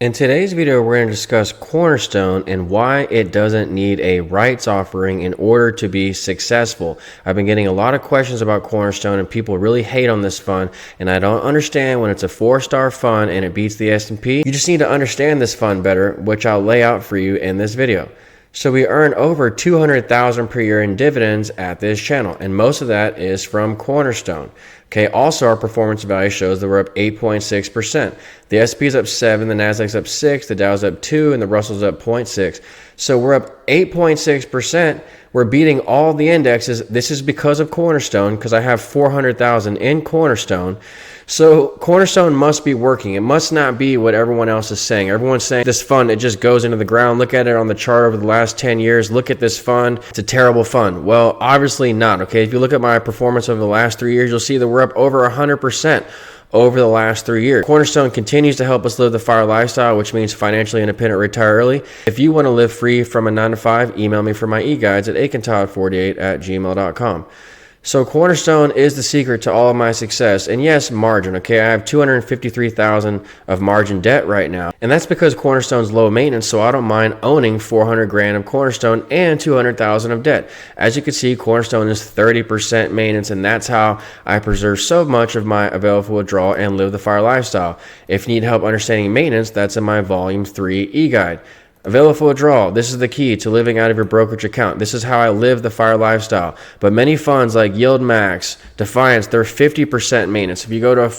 In today's video, we're going to discuss Cornerstone and why it doesn't need a rights offering in order to be successful. I've been getting a lot of questions about Cornerstone and people really hate on this fund, and I don't understand when it's a 4-star fund and it beats the S&P. You just need to understand this fund better, which I'll lay out for you in this video. So we earn over $200,000 per year in dividends at this channel, and most of that is from Cornerstone. Okay, also our performance value shows that we're up 8.6%. The S&P is up 7, the Nasdaq's up 6, the Dow's up 2, and the Russell's up 0.6. So we're up 8.6%. We're beating all the indexes. This is because of Cornerstone, because I have 400,000 in Cornerstone. So Cornerstone must be working. It must not be what everyone else is saying. Everyone's saying this fund, it just goes into the ground. Look at it on the chart over the last 10 years. Look at this fund. It's a terrible fund. Well, obviously not. Okay, if you look at my performance over the last 3 years, you'll see that we're up over 100% over the last 3 years. Cornerstone continues to help us live the FIRE lifestyle, which means financially independent, retire early. If you want to live free from a 9 to 5, email me for my e-guides at akintodd48@gmail.com. So Cornerstone is the secret to all of my success. And yes, margin, okay? I have $253,000 of margin debt right now. And that's because Cornerstone's low maintenance, so I don't mind owning 400 grand of Cornerstone and 200,000 of debt. As you can see, Cornerstone is 30% maintenance, and that's how I preserve so much of my available withdrawal and live the FIRE lifestyle. If you need help understanding maintenance, that's in my Volume 3 e-guide. Available withdrawal. This is the key to living out of your brokerage account. This is how I live the FIRE lifestyle. But many funds like Yield Max, Defiance, they're 50% maintenance. If you go to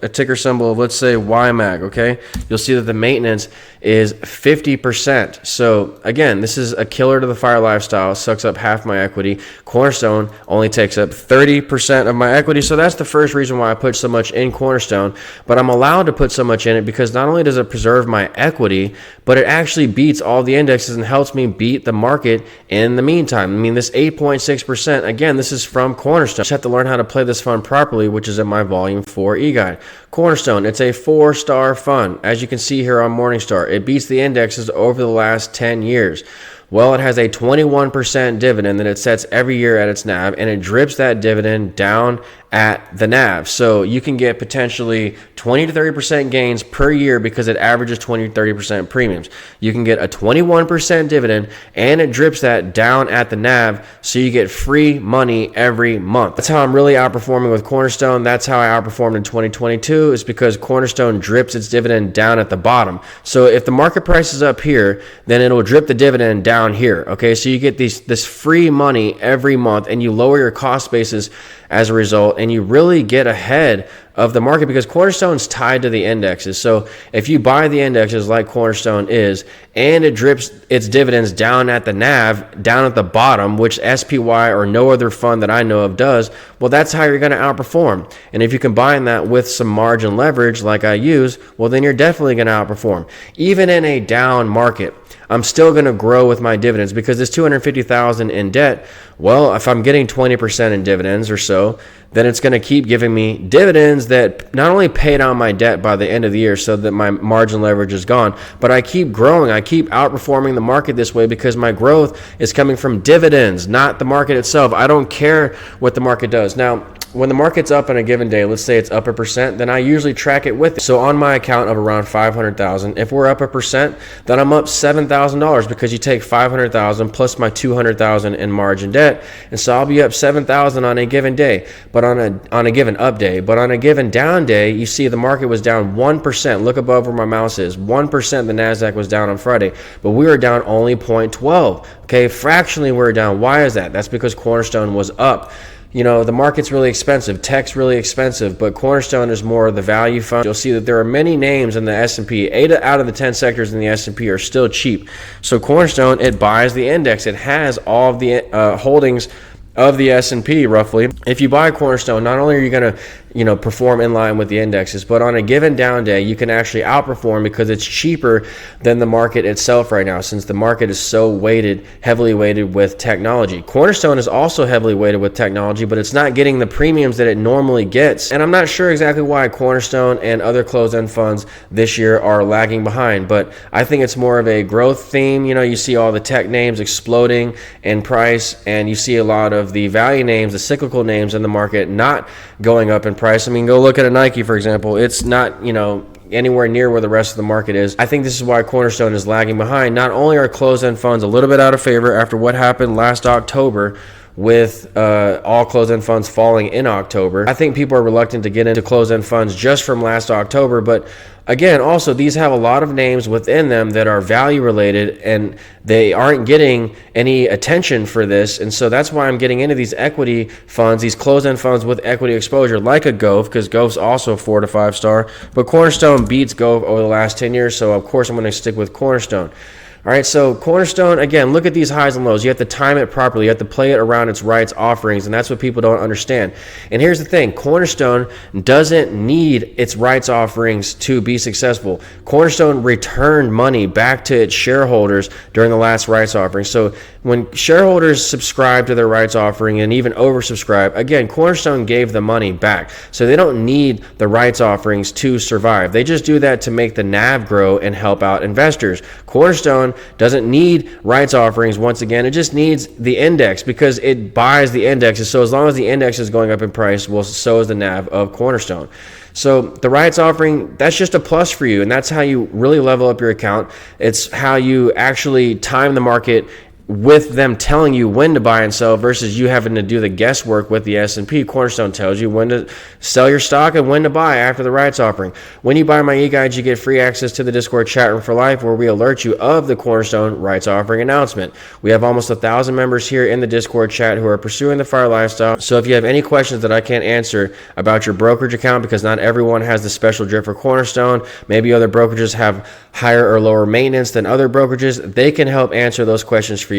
a ticker symbol of, let's say, YMAG, okay, you'll see that the maintenance is 50%. So again, this is a killer to the FIRE lifestyle. It sucks up half my equity. Cornerstone only takes up 30% of my equity. So that's the first reason why I put so much in Cornerstone. But I'm allowed to put so much in it because not only does it preserve my equity, but it actually beats all the indexes and helps me beat the market in the meantime. I mean, this 8.6%, again, this is from Cornerstone. I just have to learn how to play this fund properly, which is in my Volume 4 e-guide. Cornerstone, it's a 4-star fund. As you can see here on Morningstar, it beats the indexes over the last 10 years. Well, it has a 21% dividend that it sets every year at its NAV, and it drips that dividend down at the NAV. So you can get potentially 20 to 30% gains per year because it averages 20 to 30% premiums. You can get a 21% dividend, and it drips that down at the NAV, so you get free money every month. That's how I'm really outperforming with Cornerstone. That's how I outperformed in 2022, is because Cornerstone drips its dividend down at the bottom. So if the market price is up here, then it'll drip the dividend down here. Okay, so you get this free money every month, and you lower your cost basis as a result, and you really get ahead of the market because Cornerstone's tied to the indexes. So if you buy the indexes like Cornerstone is, and it drips its dividends down at the NAV, down at the bottom, which SPY or no other fund that I know of does, well, that's how you're going to outperform. And if you combine that with some margin leverage like I use, well, then you're definitely going to outperform. Even in a down market, I'm still going to grow with my dividends because this $250,000 in debt, well, if I'm getting 20% in dividends or so, then it's going to keep giving me dividends that not only pay down my debt by the end of the year so that my margin leverage is gone, but I keep growing. I keep outperforming the market this way because my growth is coming from dividends, not the market itself. I don't care what the market does. Now, when the market's up on a given day, let's say it's up 1%, then I usually track it with it. So on my account of around 500,000, if we're up 1%, then I'm up $7,000 because you take 500,000 plus my 200,000 in margin debt, and so I'll be up 7,000 on a given day, but on a given up day. But on a given down day, you see the market was down 1%. Look above where my mouse is. 1% the Nasdaq was down on Friday, but we were down only 0.12. Okay, fractionally we're down. Why is that? That's because Cornerstone was up. You know, the market's really expensive, tech's really expensive, but Cornerstone is more of the value fund. You'll see that there are many names in the S&P. 8 out of the 10 sectors in the S&P are still cheap. So Cornerstone, it buys the index. It has all of the holdings of the S&P roughly. If you buy Cornerstone, not only are you going to perform in line with the indexes, but on a given down day, you can actually outperform because it's cheaper than the market itself right now, since the market is so heavily weighted with technology. Cornerstone is also heavily weighted with technology, but it's not getting the premiums that it normally gets. And I'm not sure exactly why Cornerstone and other closed-end funds this year are lagging behind, but I think it's more of a growth theme. You see all the tech names exploding in price, and you see a lot of the value names, the cyclical names in the market not going up in price. I mean, go look at a Nike, for example. It's not, anywhere near where the rest of the market is. I think this is why Cornerstone is lagging behind. Not only are closed-end funds a little bit out of favor after what happened last October, with all closed-end funds falling in October. I think people are reluctant to get into closed-end funds just from last October, but again, also these have a lot of names within them that are value related and they aren't getting any attention for this, and so that's why I'm getting into these equity funds, these closed-end funds with equity exposure, like a Gove, because Gove's also 4 to 5 star, but Cornerstone beats Gove over the last 10 years, so of course I'm going to stick with Cornerstone. All right, so Cornerstone, again, look at these highs and lows. You have to time it properly. You have to play it around its rights offerings, and that's what people don't understand. And here's the thing. Cornerstone doesn't need its rights offerings to be successful. Cornerstone returned money back to its shareholders during the last rights offering. So when shareholders subscribe to their rights offering and even oversubscribe, again, Cornerstone gave the money back. So they don't need the rights offerings to survive. They just do that to make the NAV grow and help out investors. Cornerstone doesn't need rights offerings. Once again, it just needs the index because it buys the indexes. So as long as the index is going up in price, well, so is the NAV of Cornerstone. So the rights offering, that's just a plus for you, and that's how you really level up your account. It's how you actually time the market with them telling you when to buy and sell versus you having to do the guesswork with the S&P. Cornerstone tells you when to sell your stock and when to buy after the rights offering. When you buy my e-guides, you get free access to the Discord chat room for life where we alert you of the Cornerstone rights offering announcement. We have almost 1,000 members here in the Discord chat who are pursuing the FIRE lifestyle. So if you have any questions that I can't answer about your brokerage account, because not everyone has the special drip for Cornerstone, maybe other brokerages have higher or lower maintenance than other brokerages, they can help answer those questions for you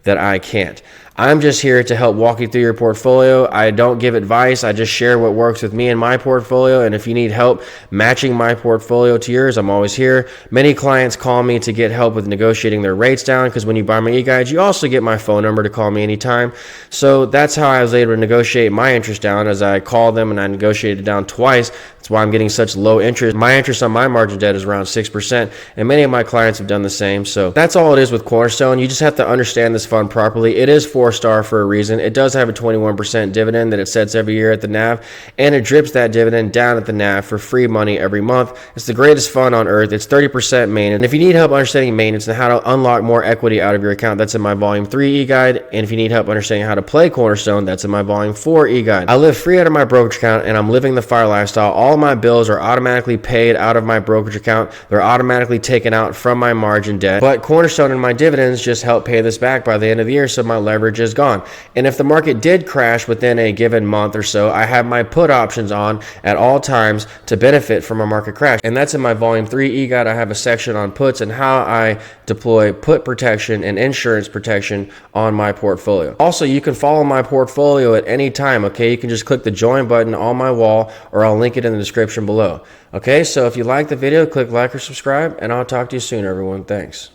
that I can't. I'm just here to help walk you through your portfolio. I don't give advice. I just share what works with me and my portfolio. And if you need help matching my portfolio to yours, I'm always here. Many clients call me to get help with negotiating their rates down because when you buy my e-guides, you also get my phone number to call me anytime. So that's how I was able to negotiate my interest down, as I called them and I negotiated down twice. That's why I'm getting such low interest. My interest on my margin debt is around 6%, and many of my clients have done the same. So that's all it is with Cornerstone. You just have to understand this fund properly. It is 4-star for a reason. It does have a 21% dividend that it sets every year at the NAV, and it drips that dividend down at the NAV for free money every month. It's the greatest fund on earth. It's 30% maintenance. And if you need help understanding maintenance and how to unlock more equity out of your account, that's in my Volume 3 e-guide. And if you need help understanding how to play Cornerstone, that's in my Volume 4 e-guide. I live free out of my brokerage account, and I'm living the FIRE lifestyle. All my bills are automatically paid out of my brokerage account. They're automatically taken out from my margin debt. But Cornerstone and my dividends just help pay this back by the end of the year, so my leverage is gone. And if the market did crash within a given month or so, I have my put options on at all times to benefit from a market crash. And that's in my Volume 3 e-guide. I have a section on puts and how I deploy put protection and insurance protection on my portfolio. Also, you can follow my portfolio at any time, okay? You can just click the join button on my wall, or I'll link it in the description below. Okay, so if you like the video, click like or subscribe, and I'll talk to you soon, everyone. Thanks.